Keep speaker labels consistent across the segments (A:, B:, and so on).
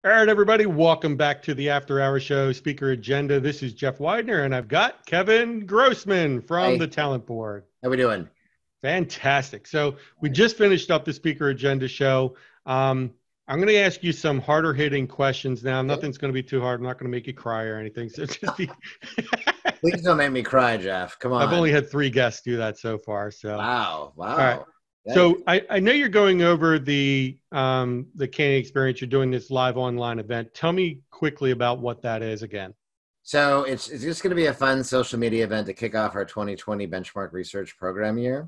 A: All right, everybody, welcome back to the After Hour Show Speaker Agenda. This is Jeff Widener, and I've got Kevin Grossman from the
B: Hey,
A: Talent Board.
B: how we doing?
A: Fantastic. So we just finished up the Speaker Agenda show. I'm going to ask you some harder hitting questions now.
B: Okay.
A: Nothing's going to be too hard. I'm not going to make you cry or anything. So just be.
B: Please don't make me cry, Jeff. Come
A: I've
B: on.
A: only had 3 guests do that so far. So, all
B: Wow.
A: right.
B: Wow. Yikes.
A: So I know you're going over the candidate experience. You're doing this live online event. Tell me quickly about what that is again.
B: So it's just going to be a fun social media event to kick off our 2020 benchmark research program year.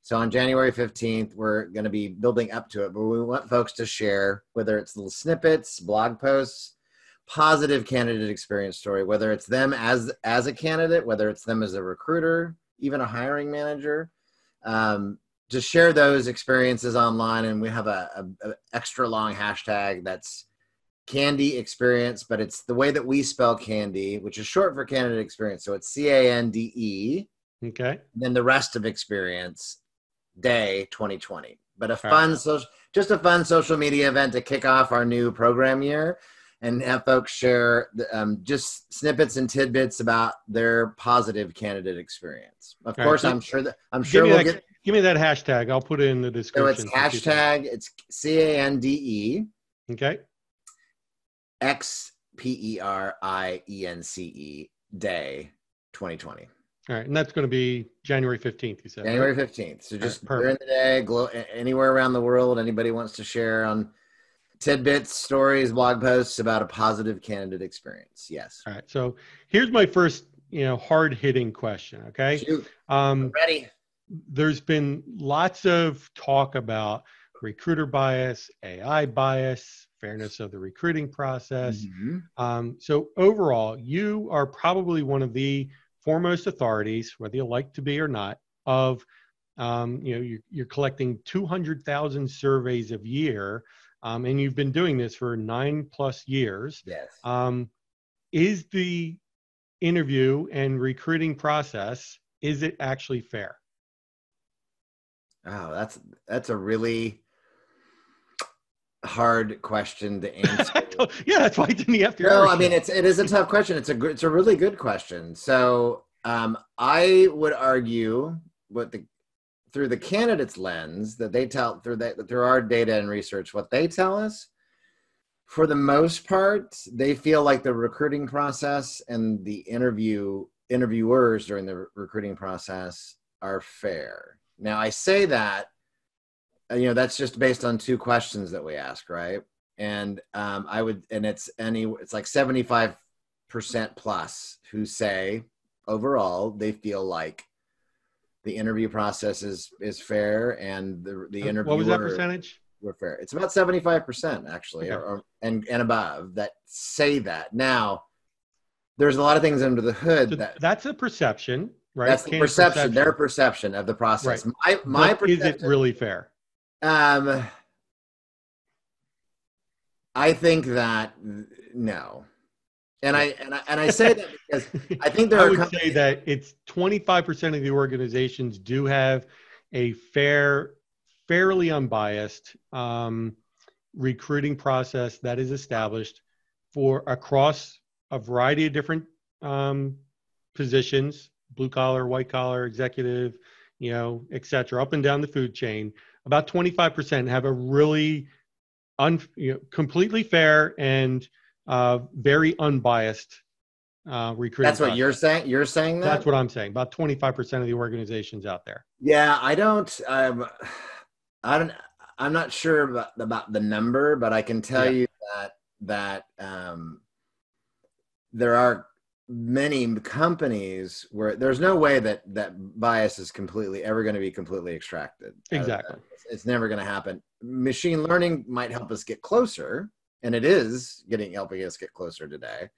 B: So on January 15th, we're going to be building up to it, but we want folks to share, whether it's little snippets, blog posts, positive candidate experience story, whether it's them as a candidate, whether it's them as a recruiter, even a hiring manager. Just share those experiences online, and we have a extra long hashtag that's Candy Experience, but it's the way that we spell Candy, which is short for candidate experience. So it's CANDE,
A: Okay.
B: then the rest of experience day 2020. But
A: All right.
B: just a fun social media event to kick off our new program year and have folks share just snippets and tidbits about their positive candidate experience. Of
A: All right.
B: course,
A: So
B: I'm sure we'll get.
A: give me that hashtag. I'll put it in the
B: So it's
A: description.
B: hashtag, it's CANDE
A: Okay.
B: XPERIENCE day 2020.
A: All right. And that's going to be January 15th, you said.
B: January
A: Right?
B: 15th. So just
A: All right,
B: during the day, anywhere around the world, anybody wants to share on tidbits, stories, blog posts about a positive candidate experience. Yes.
A: All right. So here's my first, hard hitting question. Okay.
B: Shoot.
A: Um,
B: Ready.
A: there's been lots of talk about recruiter bias, AI bias, fairness of the recruiting process. So overall, you are probably one of the foremost authorities, whether you like to be or not, of you're collecting 200,000 surveys a year, and you've been doing this for 9+ years.
B: Yes.
A: Is the interview and recruiting process, is it actually fair?
B: Oh, that's a really hard question to answer.
A: Yeah, that's why it's in the after
B: No,
A: hours
B: I mean
A: show.
B: it is a tough question. It's a really good question. So I would argue through the candidate's lens that they tell through our data and research, what they tell us, for the most part, they feel like the recruiting process and the interviewers during the recruiting process are fair. Now, I say that, that's just based on 2 questions that we ask, right? And it's like 75% plus who say overall they feel like the interview process is fair and the
A: What was that
B: interviewer
A: percentage?
B: were fair. It's about 75% actually,
A: Okay.
B: and above that say that. Now, there's a lot of things under the hood
A: So that's a perception,
B: that's
A: right?
B: the
A: Candidate
B: perception, their
A: perception,
B: perception of the
A: right?
B: process. My
A: But is it
B: perception,
A: really fair?
B: um, I think that no, and
A: Yeah.
B: I say that because I think there
A: I
B: are
A: would say
B: companies.
A: that it's 25% of the organizations do have a fairly unbiased recruiting process that is established for across a variety of different positions, blue collar, white collar, executive, et cetera, up and down the food chain. About 25% have a really completely fair and very unbiased recruiting
B: That's what you're
A: process.
B: saying. You're saying
A: That's
B: that.
A: what I'm saying. About 25% of the organizations out there.
B: Yeah, I don't. I don't. I'm not sure about the number, but I can tell
A: Yeah,
B: you that there are many companies where there's no way that bias is completely ever going to be completely extracted.
A: exactly.
B: It's never going to happen. Machine learning might help us get closer, and it is helping us get closer today.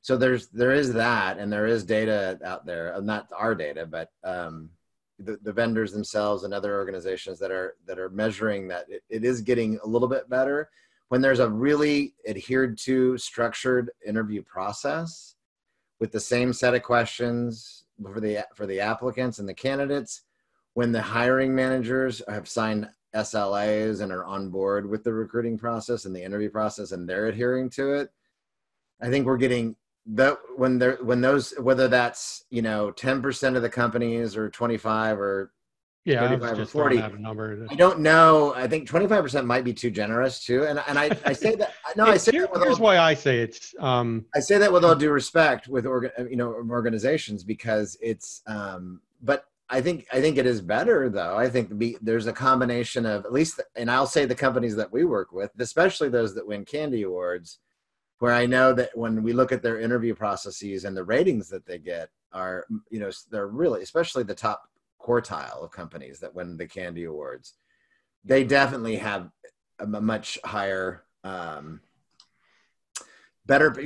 B: So there is that, and there is data out there, not our data, but the vendors themselves and other organizations that are measuring that it is getting a little bit better when there's a really adhered to structured interview process with the same set of questions for the applicants and the candidates. When the hiring managers have signed SLAs and are on board with the recruiting process and the interview process, and they're adhering to it. I think we're getting that when those, whether that's 10% of the companies or 25 or
A: Yeah, I was
B: 35 or
A: just throwing
B: 40.
A: out a number.
B: I don't know. I think 25% might be too generous too. And I say that, no, I say that with
A: Here's why I say it's.
B: I say that with all due respect with organizations, because it's but I think it is better though. I think there's a combination of, at least, and I'll say the companies that we work with, especially those that win Candy Awards, where I know that when we look at their interview processes and the ratings that they get are, they're really, especially the top quartile of companies that win the Candy Awards, they definitely have a much higher, better,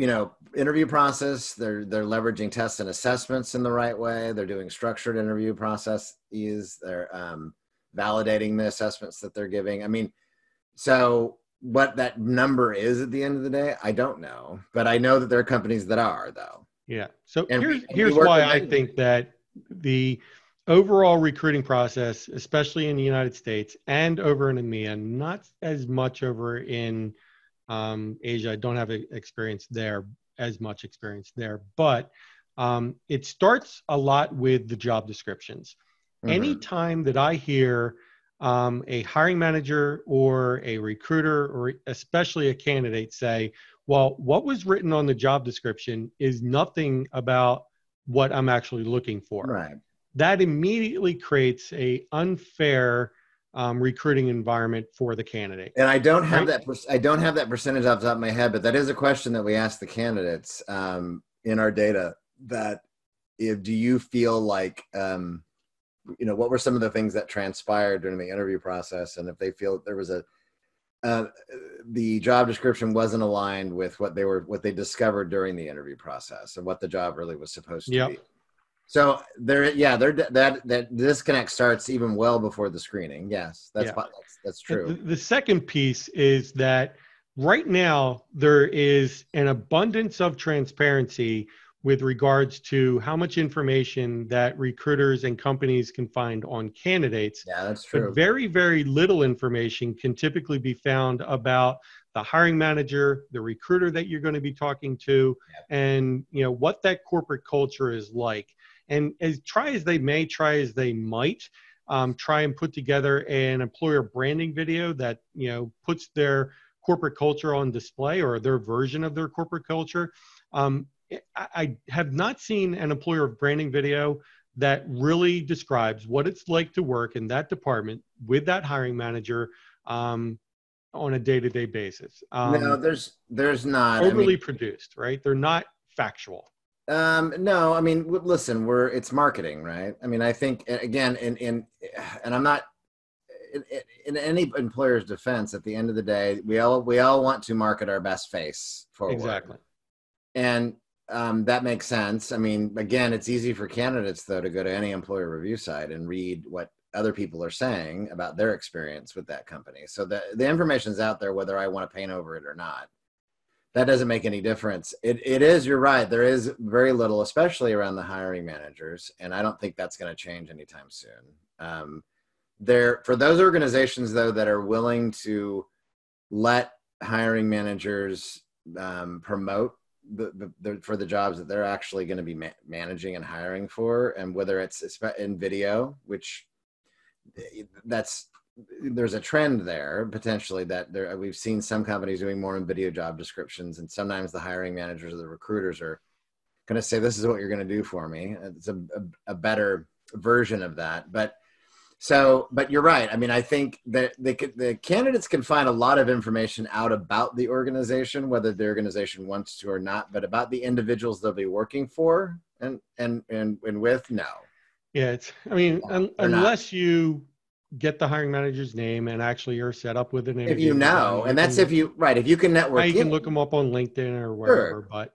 B: interview process. They're leveraging tests and assessments in the right way. They're doing structured interview processes. They're validating the assessments that they're giving. I mean, so what that number is at the end of the day, I don't know, but I know that there are companies that are, though.
A: Yeah. So
B: And
A: here's why I think that the overall recruiting process, especially in the United States and over in EMEA, not as much over in Asia. I don't have as much experience there, but it starts a lot with the job descriptions.
B: Mm-hmm.
A: Anytime that I hear a hiring manager or a recruiter, or especially a candidate, say, well, what was written on the job description is nothing about what I'm actually looking for.
B: Right.
A: That immediately creates a unfair recruiting environment for the candidate.
B: And I don't have that. I don't have that percentage off the top of my head, but that is a question that we ask the candidates in our data. That do you feel like what were some of the things that transpired during the interview process, and if they feel there was the job description wasn't aligned with what they discovered during the interview process and what the job really was supposed to be. So that disconnect starts even well before the screening. Yes, that's true.
A: The second piece is that right now there is an abundance of transparency with regards to how much information that recruiters and companies can find on candidates.
B: Yeah, that's true.
A: But very, very little information can typically be found about the hiring manager, the recruiter that you're going to be talking to, and what that corporate culture is like. And try as they might, try and put together an employer branding video that puts their corporate culture on display, or their version of their corporate culture. I have not seen an employer branding video that really describes what it's like to work in that department with that hiring manager on a day-to-day basis.
B: No, there's not.
A: Overly produced, right? They're not factual.
B: No, I mean, listen, it's marketing, right? I mean, I think, again, and I'm not in any employer's defense. At the end of the day, we all want to market our best face forward.
A: Exactly.
B: And that makes sense. I mean, again, it's easy for candidates, though, to go to any employer review site and read what other people are saying about their experience with that company. So the information's out there, whether I want to paint over it or not. That doesn't make any difference. It is, you're right, there is very little, especially around the hiring managers, and I don't think that's going to change anytime soon. For those organizations, though, that are willing to let hiring managers promote for the jobs that they're actually going to be managing and hiring for, and whether it's in video, which there's a trend there potentially that we've seen some companies doing more in video job descriptions, and sometimes the hiring managers or the recruiters are going to say, this is what you're going to do for me. It's a better version of that. But you're right. I mean, I think that the candidates can find a lot of information out about the organization, whether the organization wants to or not, but about the individuals they'll be working for and with, no.
A: Yeah, unless you get the hiring manager's name and actually you're set up with an interview.
B: If you can network.
A: You can look them up on LinkedIn or wherever,
B: sure.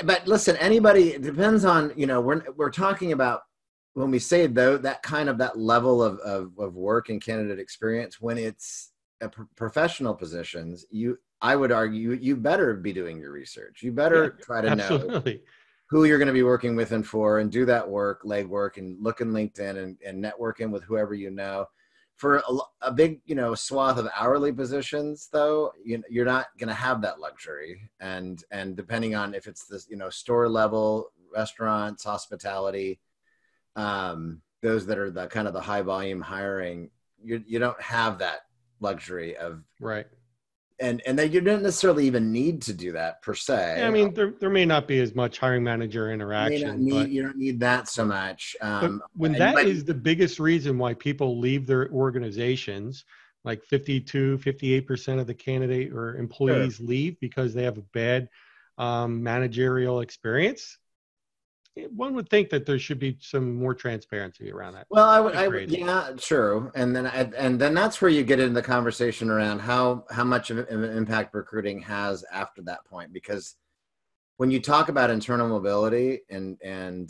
B: But listen, anybody, it depends on, we're talking about, when we say though, that level of work and candidate experience, when it's professional positions, I would argue you better be doing your research. You better try to know who you're going to be working with and for, and do that legwork, and look in LinkedIn and network in with whoever you know. For a big, swath of hourly positions, though, you're not going to have that luxury. And depending on if it's this, store level, restaurants, hospitality, those that are the kind of the high volume hiring, you don't have that luxury of
A: right.
B: And then you don't necessarily even need to do that per se.
A: Yeah, I mean, there may not be as much hiring manager interaction, but
B: you don't need that so much.
A: but when that is the biggest reason why people leave their organizations, like 52, 58% of the candidate or employees leave because they have a bad managerial experience. One would think that there should be some more transparency around that.
B: Well, I would, yeah, true. And then that's where you get into the conversation around how much of an impact recruiting has after that point. Because when you talk about internal mobility and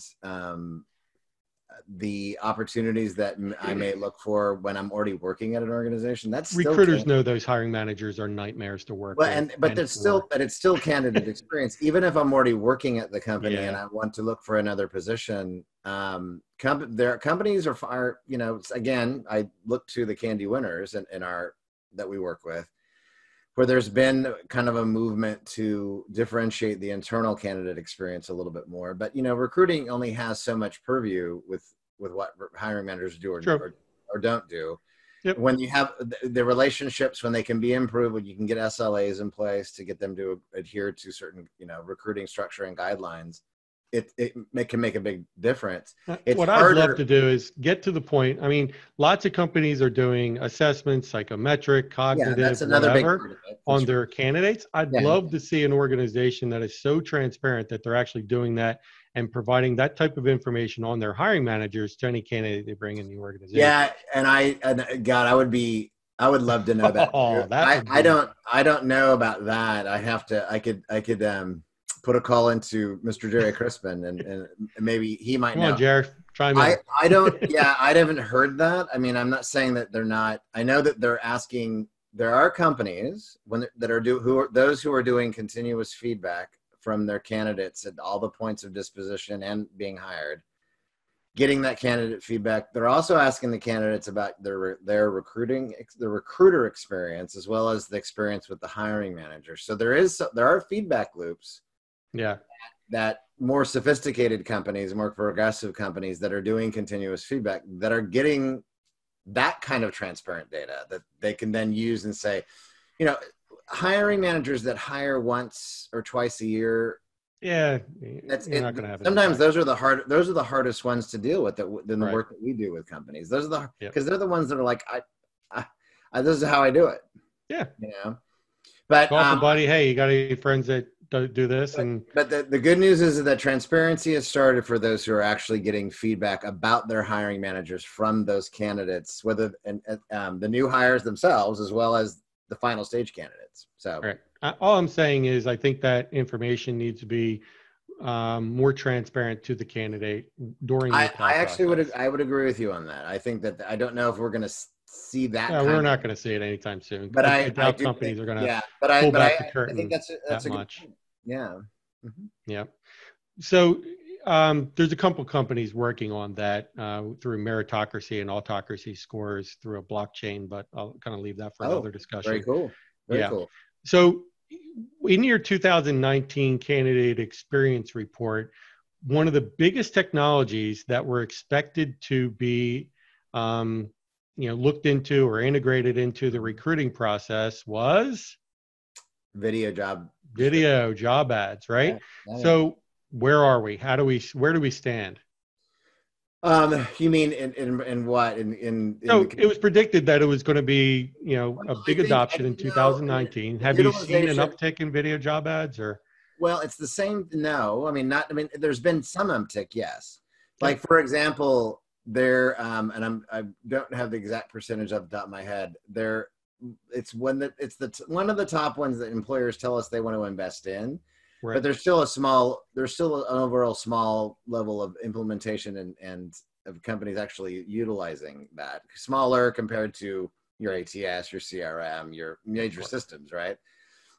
B: the opportunities that I may look for when I'm already working at an organization, that's
A: recruiters know those hiring managers are nightmares to work with.
B: But it's still candidate experience. Even if I'm already working at the company and I want to look for another position, their companies are far, again, I look to the Candy winners that we work with, where there's been kind of a movement to differentiate the internal candidate experience a little bit more. But, recruiting only has so much purview with what hiring managers do or don't do. Yep. When you have the relationships, when they can be improved, when you can get SLAs in place to get them to adhere to certain, recruiting structure and guidelines, it can make a big difference.
A: What I'd love to do is get to the point. I mean, lots of companies are doing assessments, psychometric, cognitive, that's another whatever, big part of it, on their candidates. I'd love to see an organization that is so transparent that they're actually doing that and providing that type of information on their hiring managers to any candidate they bring in the organization.
B: Yeah, I would love to know that. I don't know about that. I could put a call into Mr. Jerry Grossman and maybe he might know.
A: Come on, Jerry, chime in.
B: I don't. Yeah, I haven't heard that. I mean, I'm not saying that they're not. I know that they're asking. There are companies those who are doing continuous feedback from their candidates at all the points of disposition and being hired, getting that candidate feedback. They're also asking the candidates about their recruiter experience, as well as the experience with the hiring manager. So there are feedback loops.
A: Yeah.
B: That more sophisticated companies, more progressive companies that are doing continuous feedback, that are getting that kind of transparent data that they can then use and say, hiring managers that hire once or twice a year. Yeah, that's it. Not gonna have sometimes those are the hardest ones to deal with than the work that we do with companies. Those are because they're the ones that are like, I this is how I do it.
A: Yeah,
B: But
A: buddy, hey, you got any friends that do this?
B: But the good news is that transparency has started for those who are actually getting feedback about their hiring managers from those candidates, whether the new hires themselves as well as the final stage candidates. So
A: all I'm saying is I think that information needs to be more transparent to the candidate during the process.
B: I would agree with you on that. I think that I don't know if we're going to see that.
A: Yeah, we're not going to see it anytime soon. But I doubt companies are going to pull back the curtain. I think that's much.
B: Yeah.
A: Mm-hmm. Yeah. So there's a couple companies working on that through meritocracy and autocracy scores through a blockchain, but I'll kind of leave that for another discussion.
B: Very cool. Very cool.
A: So in your 2019 candidate experience report, one of the biggest technologies that were expected to be looked into or integrated into the recruiting process was
B: video job
A: ads, right? Yeah. So where are we? Where do we stand?
B: You mean in what?
A: It was predicted that it was going to be, a big adoption in 2019. Have you seen an uptick in video job ads or?
B: Well, it's the same. No, there's been some uptick. Yes. Like for example, and I don't have the exact percentage off the top of my head. It's one of the top ones that employers tell us they want to invest in. Right. But there's still an overall small level of implementation and of companies actually utilizing that. Smaller compared to your ATS, your CRM, your major systems, right?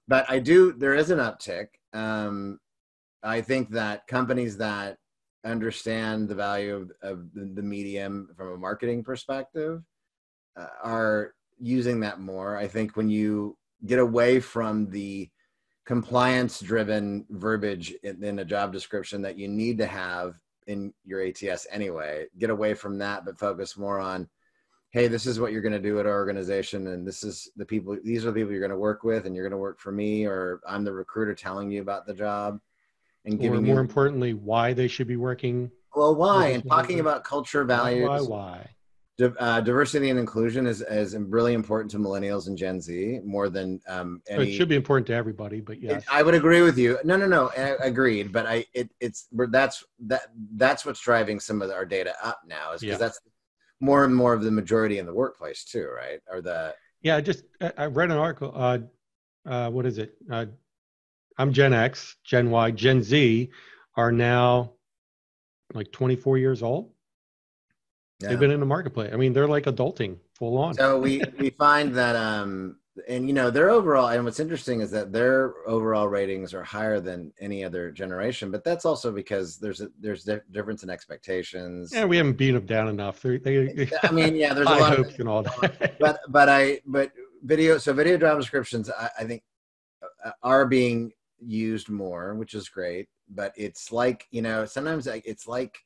B: But there is an uptick. I think that companies that understand the value of the medium from a marketing perspective are using that more. I think when you get away from the compliance-driven verbiage in a job description that you need to have in your ATS anyway, get away from that, but focus more on, hey, this is what you're going to do at our organization, and these are the people you're going to work with, and you're going to work for me, or I'm the recruiter telling you about the job, and
A: Or
B: giving
A: more
B: you,
A: importantly, why they should be working
B: well, why,
A: with us.
B: and talking about culture, values.
A: Why?
B: Diversity and inclusion is really important to millennials and Gen Z more than
A: It
B: any.
A: should be important to everybody, but yes.
B: I would agree with you. No, agreed. But that's what's driving some of our data up now, is because that's more and more of the majority in the workplace too, right? Or the
A: I read an article. What is it? I'm Gen X, Gen Y, Gen Z are now like 24 years old. Yeah. They've been in the marketplace. I mean, they're like adulting full on.
B: So we find that, and their overall, and what's interesting is that their overall ratings are higher than any other generation, but that's also because there's difference in expectations.
A: Yeah, we haven't beat them down enough.
B: I mean, yeah, there's a
A: lot
B: of
A: hopes and all that.
B: but video job descriptions, I think are being used more, which is great, but it's like, sometimes it's like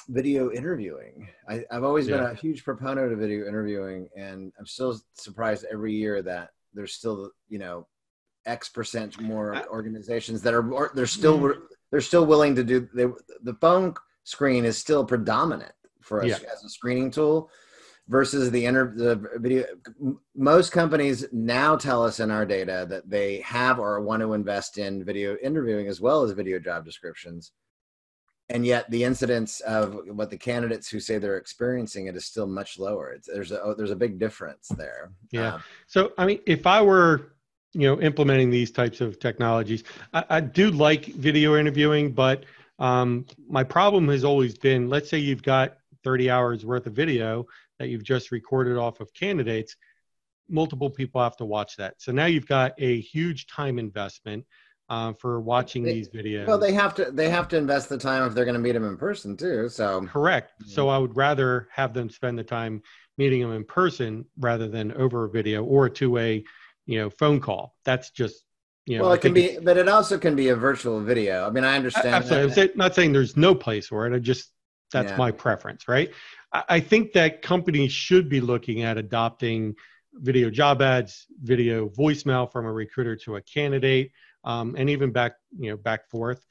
B: video interviewing. I've always been a huge proponent of video interviewing, and I'm still surprised every year that there's still, X% more organizations that are, they're still willing to do, the phone screen is still predominant for us as a screening tool versus the video. Most companies now tell us in our data that they have or want to invest in video interviewing as well as video job descriptions. And yet the incidence of what the candidates who say they're experiencing it is still much lower. There's a big difference there.
A: Yeah. So, I mean, if I were, implementing these types of technologies, I do like video interviewing, but my problem has always been, let's say you've got 30 hours worth of video that you've just recorded off of candidates, multiple people have to watch that. So now you've got a huge time investment for watching these videos.
B: Well, they have to invest the time if they're going to meet them in person too. So
A: correct. So I would rather have them spend the time meeting them in person rather than over a video or a two-way, phone call. That's just,
B: well, it can be, but it also can be a virtual video. I mean, I understand.
A: Absolutely. I'm not saying there's no place for it. That's my preference, right? I think that companies should be looking at adopting video job ads, video voicemail from a recruiter to a candidate, and even back forth.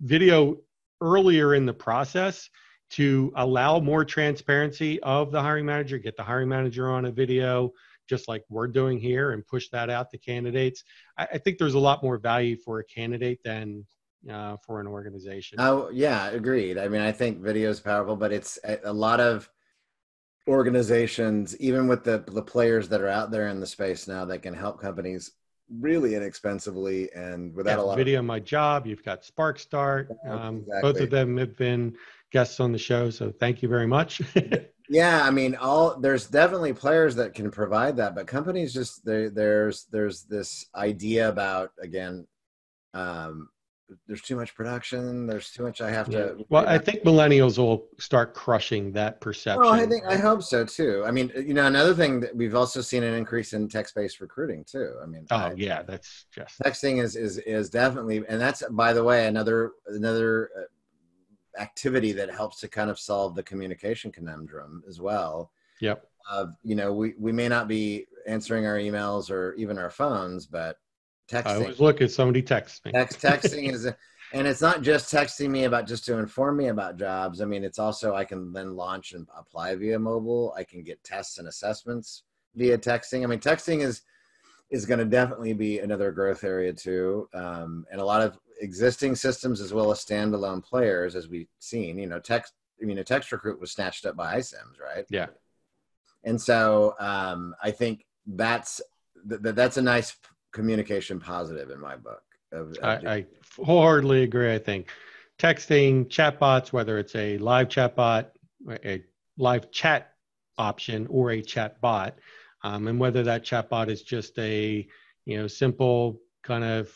A: Video earlier in the process to allow more transparency of the hiring manager, get the hiring manager on a video, just like we're doing here, and push that out to candidates. I think there's a lot more value for a candidate than for an organization.
B: Oh, yeah, agreed. I mean, I think video is powerful, but it's a lot of organizations, even with the players that are out there in the space now, that can help companies really inexpensively and without a lot
A: video.
B: of
A: My job. You've got Spark Start. Exactly. Both of them have been guests on the show, so thank you very much.
B: Yeah, I mean, there's definitely players that can provide that, but companies just there's this idea about, again, there's too much production. There's too much I have to.
A: Well, I think millennials will start crushing that perception.
B: Oh, I hope so too. I mean, another thing that we've also seen an increase in text-based recruiting too. I mean,
A: that's just
B: texting is definitely, and that's, by the way, another activity that helps to kind of solve the communication conundrum as well.
A: Yep.
B: We may not be answering our emails or even our phones, but texting. I
A: always look at somebody texts me.
B: Texting is, and it's not just texting me just to inform me about jobs. I mean, it's also, I can then launch and apply via mobile. I can get tests and assessments via texting. I mean, texting is going to definitely be another growth area too. And a lot of existing systems as well as standalone players, as we've seen, text recruit was snatched up by iCIMS, right?
A: Yeah.
B: And so I think that's a nice communication positive in my book.
A: I wholeheartedly agree. I think texting, chatbots, whether it's a live chatbot, a live chat option, or a chat bot, and whether that chatbot is just a simple kind of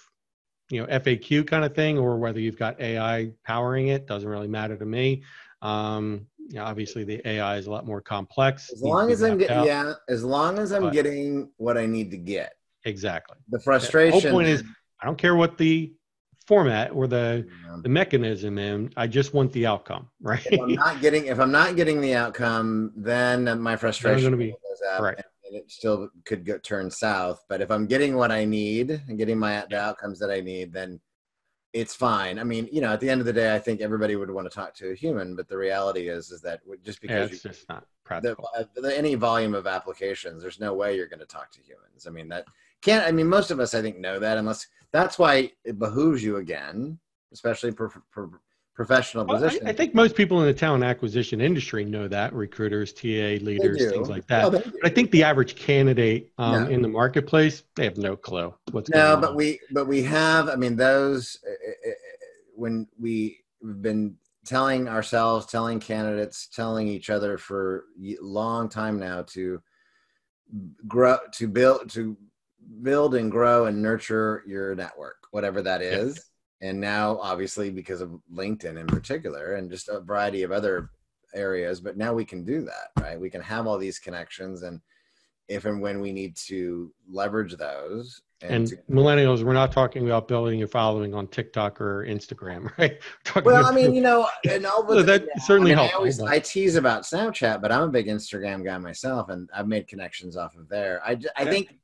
A: FAQ kind of thing, or whether you've got AI powering it, doesn't really matter to me. Obviously the AI is a lot more complex,
B: As
A: needs to
B: long
A: be
B: as I'm
A: mapped
B: getting,
A: out.
B: yeah, as long as I'm
A: But
B: getting what I need to get.
A: exactly.
B: The
A: The whole
B: frustration
A: point is,
B: then,
A: I don't care what the format or
B: um,
A: the mechanism in, I just want the outcome,
B: if I'm
A: right?
B: not getting if I'm not getting the outcome, then my
A: Then I'm
B: frustration
A: going to be
B: level goes up,
A: right.
B: and it still could turn south. But if I'm getting what I need and getting the outcomes that I need, then it's fine. I mean, at the end of the day, I think everybody would want to talk to a human, but the reality is that just
A: Yeah,
B: because
A: it's just not practical.
B: any volume of applications, there's no way you're going to talk to humans. I mean, that can't. I mean, most of us, I think, know that. Unless that's why it behooves you again, especially professional
A: Well, I
B: positions.
A: think most people in the talent acquisition industry know that, recruiters, TA
B: They
A: leaders, things
B: do.
A: like
B: Well,
A: that.
B: they
A: But I
B: do.
A: think the average candidate
B: No,
A: in the marketplace, they have no clue what's
B: no,
A: going
B: but
A: on.
B: we have. I mean, those when we've been telling ourselves, telling candidates, telling each other for a long time now to build and grow and nurture your network, whatever that
A: Yeah.
B: is. And now, obviously, because of LinkedIn in particular, and just a variety of other areas, but now we can do that, right? We can have all these connections, and if and when we need to leverage those, and
A: And
B: to
A: millennials, we're not talking about building a following on TikTok or Instagram, right? We're talking
B: well, I mean,
A: about
B: and all
A: so
B: with
A: that
B: yeah, I
A: certainly
B: mean,
A: helpful, but
B: I tease about Snapchat, but I'm a big Instagram guy myself, and I've made connections off of there. I
A: yeah,
B: think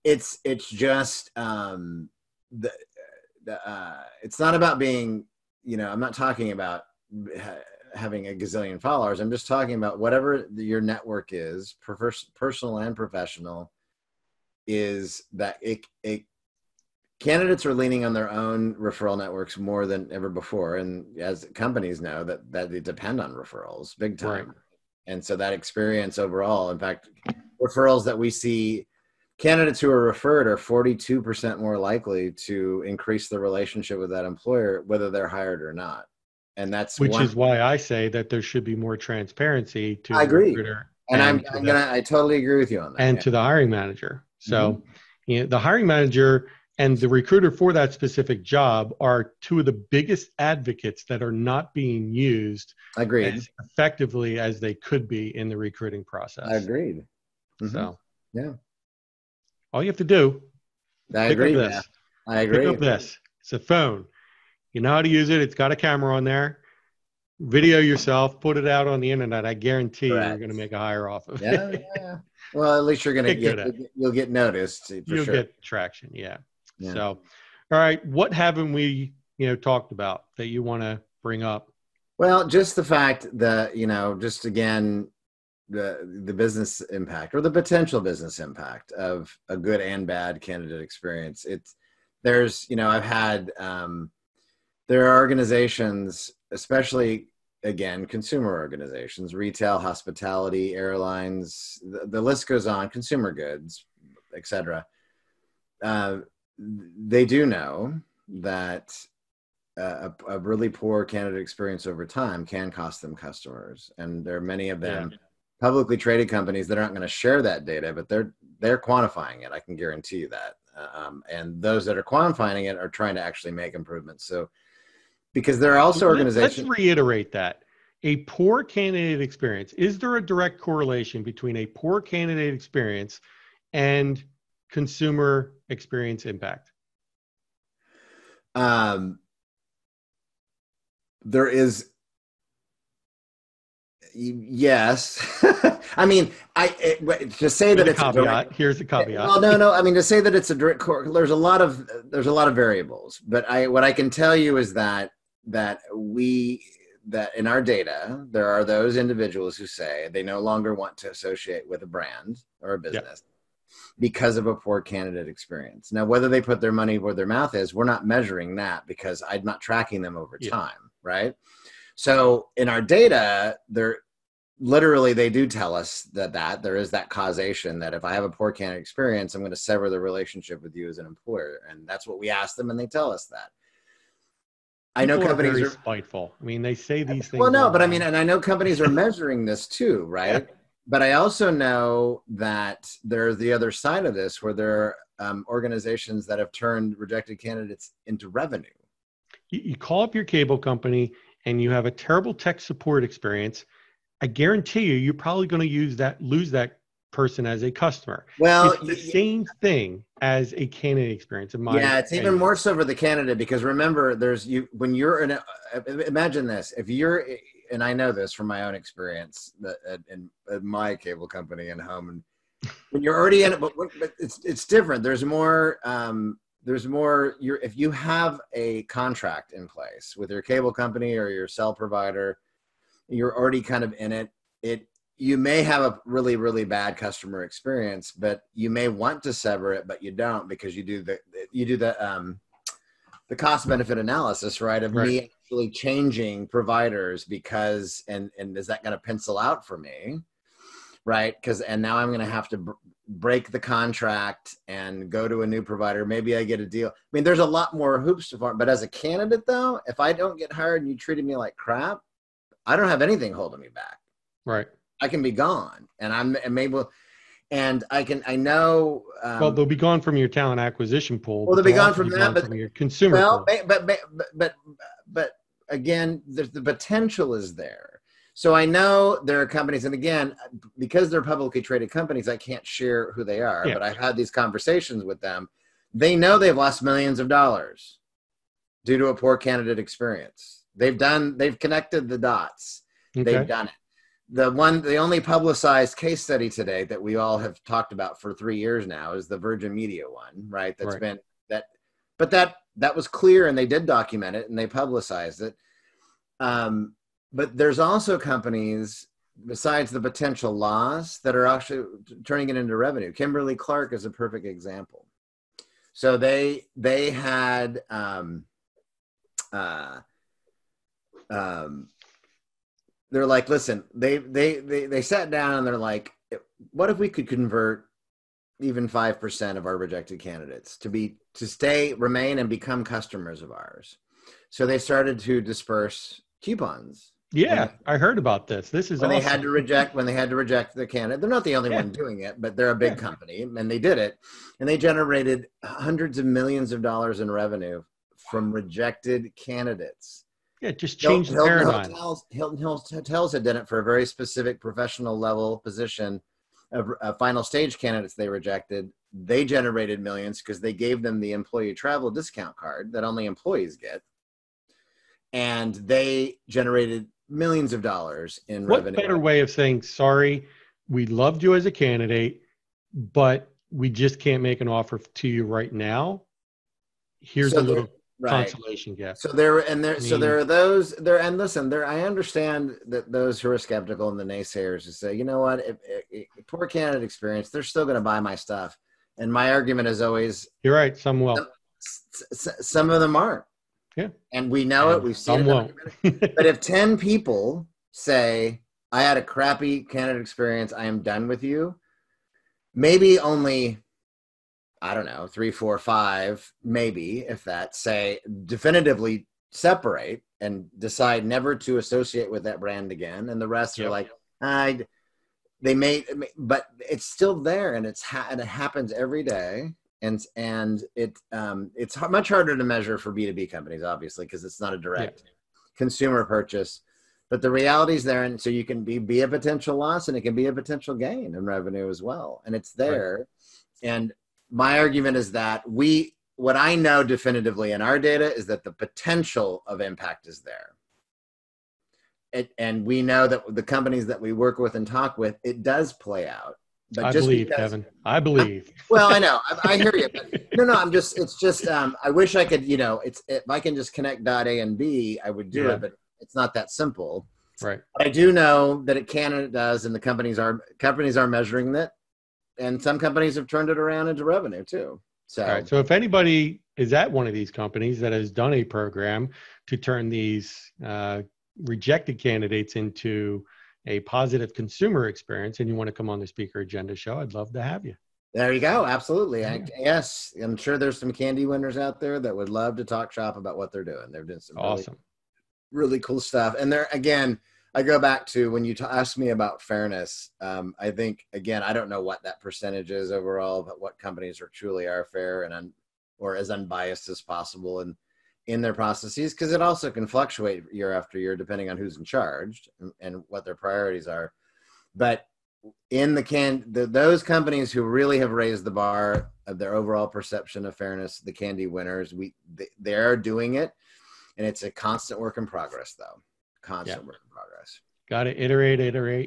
B: it's just the it's not about being, I'm not talking about having a gazillion followers. I'm just talking about whatever your network is, personal and professional, is that it candidates are leaning on their own referral networks more than ever before. And as companies know that they depend on referrals big
A: right.
B: time. And so that experience overall, in fact, referrals that we see, candidates who are referred are 42% more likely to increase the relationship with that employer, whether they're hired or not. And that's
A: Which
B: one.
A: is why I say that there should be more transparency to
B: I
A: the
B: agree.
A: recruiter
B: And I totally agree with you on that.
A: and
B: Yeah.
A: to the hiring manager.
B: Mm-hmm.
A: So, the hiring manager and the recruiter for that specific job are two of the biggest advocates that are not being used
B: Agreed.
A: as effectively as they could be in the recruiting
B: I
A: process.
B: agreed. Mm-hmm.
A: So,
B: Yeah.
A: all you have to do,
B: I
A: pick up
B: agree, man.
A: this,
B: I
A: pick
B: agree.
A: up this. It's a phone. You know how to use it. It's got a camera on there. Video yourself, put it out on the internet. I guarantee you, you're
B: Correct.
A: going to make a hire off of
B: Yeah,
A: it.
B: yeah. Well, at least you're gonna
A: Get good at it.
B: you'll get noticed for
A: You'll
B: sure.
A: get traction. Yeah.
B: Yeah.
A: So, all right. What haven't we, talked about that you want to bring up?
B: Well, just the fact that just again, the business impact or the potential business impact of a good and bad candidate experience. I've had there are organizations, especially again consumer organizations, retail, hospitality, airlines, the list goes on, consumer goods, etc. They do know that a really poor candidate experience over time can cost them customers, and there are many of
A: Yeah.
B: them publicly traded companies that aren't going to share that data, but they're quantifying it. I can guarantee you that, and those that are quantifying it are trying to actually make improvements. So, because there are also
A: Let's
B: organizations.
A: reiterate that. A poor candidate experience, is there a direct correlation between a poor candidate experience and consumer experience impact?
B: There is, yes. I mean, to say
A: Here's
B: that
A: a
B: it's a direct.
A: caveat. Here's the
B: Well,
A: caveat.
B: no. I mean, to say that it's a direct. There's a lot of variables, but what I can tell you is that in our data there are those individuals who say they no longer want to associate with a brand or a
A: Yeah.
B: business because of a poor candidate experience. Now, whether they put their money where their mouth is, we're not measuring that because I'm not tracking them over
A: Yeah.
B: time, right? So in our data, they do tell us that there is that causation, that if I have a poor candidate experience, I'm going to sever the relationship with you as an employer. And that's what we ask them, and they tell us that. I know
A: People are
B: companies
A: very
B: are,
A: spiteful. I mean, they say these
B: well,
A: things
B: no, but I
A: online.
B: mean, and I know companies are measuring this too,
A: Yeah.
B: right? But I also know that there's the other side of this where there are organizations that have turned rejected candidates into revenue.
A: You call up your cable company and you have a terrible tech support experience, I guarantee you, you're probably going to lose that person as a customer.
B: Well,
A: It's the same thing as a candidate experience, in my
B: yeah, it's even
A: opinion.
B: more so for the candidate, because remember, when you're in imagine this, if you're, and I know this from my own experience at my cable company and home, and when you're already in it, but it's different. There's more. If you have a contract in place with your cable company or your cell provider, you're already kind of in it. You may have a really, really bad customer experience, but you may want to sever it, but you don't, because you do the cost benefit analysis, right? Of
A: Right.
B: me actually changing providers because, and is that going to pencil out for me? Right. And now I'm going to have to break the contract and go to a new provider. Maybe I get a deal. I mean, there's a lot more hoops to farm, but as a candidate though, if I don't get hired and you treated me like crap, I don't have anything holding me back.
A: Right.
B: I can be gone, and I'm able, and I know.
A: Well, they'll be gone from your talent acquisition pool,
B: Well,
A: but
B: they'll be
A: they'll
B: gone
A: also
B: from
A: be
B: that,
A: gone
B: but
A: from your consumer
B: well,
A: pool.
B: but again, the potential is there. So I know there are companies, and again, because they're publicly traded companies, I can't share who they are,
A: Yeah.
B: but I've had these conversations with them. They know they've lost millions of dollars due to a poor candidate experience. They've connected the dots.
A: Okay.
B: They've done it. The only publicized case study today that we all have talked about for 3 years now is the Virgin Media one, right? But that was clear, and they did document it and they publicized it. But there's also companies, besides the potential loss, that are actually turning it into revenue. Kimberly-Clark is a perfect example. So they had they're like, listen, they sat down and they're like, what if we could convert even 5% of our rejected candidates to remain and become customers of ours? So they started to disperse coupons.
A: Yeah, I heard about this. This is
B: when
A: awesome.
B: they had to reject the candidate. They're not the only one doing it, but they're a big company, and they did it, and they generated hundreds of millions of dollars in revenue from rejected candidates.
A: Yeah, just change the paradigm.
B: Hilton Hotels had done it for a very specific professional level position of final stage candidates they rejected. They generated millions because they gave them the employee travel discount card that only employees get, and they generated millions of dollars in revenue.
A: What better way of saying, sorry, we loved you as a candidate, but we just can't make an offer to you right now. Here's a little consolation gift.
B: So there are those there, and listen, I understand that those who are skeptical and the naysayers who say, you know what, if poor candidate experience, they're still going to buy my stuff. And my argument is always,
A: you're right, some will.
B: Some of them aren't.
A: Yeah.
B: And we know it. We've seen it.
A: Won't.
B: But if 10 people say, I had a crappy candidate experience, I am done with you, maybe only, I don't know, 3, 4, 5, maybe, if that, say definitively separate and decide never to associate with that brand again. And the rest are like, but it's still there, and it happens every day. And it's much harder to measure for B2B companies, obviously, because it's not a direct consumer purchase. But the reality is there, and so you can be a potential loss, and it can be a potential gain in revenue as well. And it's there. Right. And my argument is that what I know definitively in our data is that the potential of impact is there. And we know that the companies that we work with and talk with, it does play out. But
A: I believe, Kevin. I believe.
B: Well, I know. I hear you. But no. It's just. I wish I could. If I can just connect dot A and B, I would do it. But it's not that simple.
A: Right.
B: But I do know that it can and it does, and the companies are measuring that, and some companies have turned it around into revenue too. So,
A: all right. So if anybody is at one of these companies that has done a program to turn these rejected candidates into a positive consumer experience, and you want to come on the Speaker Agenda show, I'd love to have you.
B: There you go. Absolutely. Yes. I'm sure there's some candy winners out there that would love to talk shop about what they're doing. They're doing some
A: awesome,
B: really cool stuff. And there, again, I go back to when you ask me about fairness. I think, again, I don't know what that percentage is overall, but what companies truly are fair or as unbiased as possible. in their processes, because it also can fluctuate year after year depending on who's in charge and what their priorities are. But in those companies who really have raised the bar of their overall perception of fairness, the Candy winners, they're doing it, and it's a constant work in progress, though. Constant work in progress.
A: Got to iterate.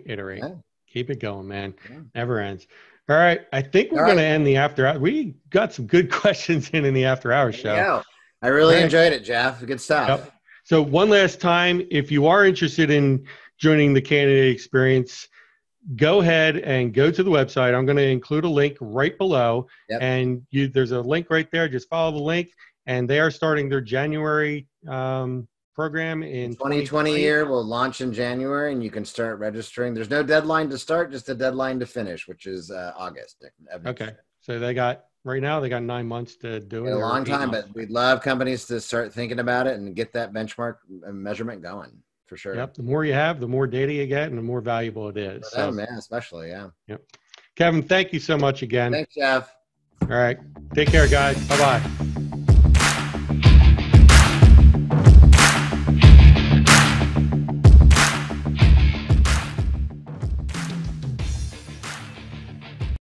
A: Yeah. Keep it going, man.
B: Yeah.
A: Never ends. All right. I think we're going to end the after hour. We got some good questions in the after hours show.
B: Yeah. I really enjoyed it, Jeff. Good stuff.
A: Yep. So one last time, if you are interested in joining the candidate experience, go ahead and go to the website. I'm going to include a link right below.
B: Yep.
A: And there's a link right there. Just follow the link. And they are starting their January program in
B: 2020 year. Will launch in January, and you can start registering. There's no deadline to start, just a deadline to finish, which is August.
A: Okay. So right now they got 9 months to do it.
B: A long time, but we'd love companies to start thinking about it and get that benchmark measurement going, for sure.
A: Yep. The more you have, the more data you get, and the more valuable it is.
B: For them, especially, yeah.
A: Yep. Kevin, thank you so much again.
B: Thanks, Jeff.
A: All right. Take care, guys. Bye-bye.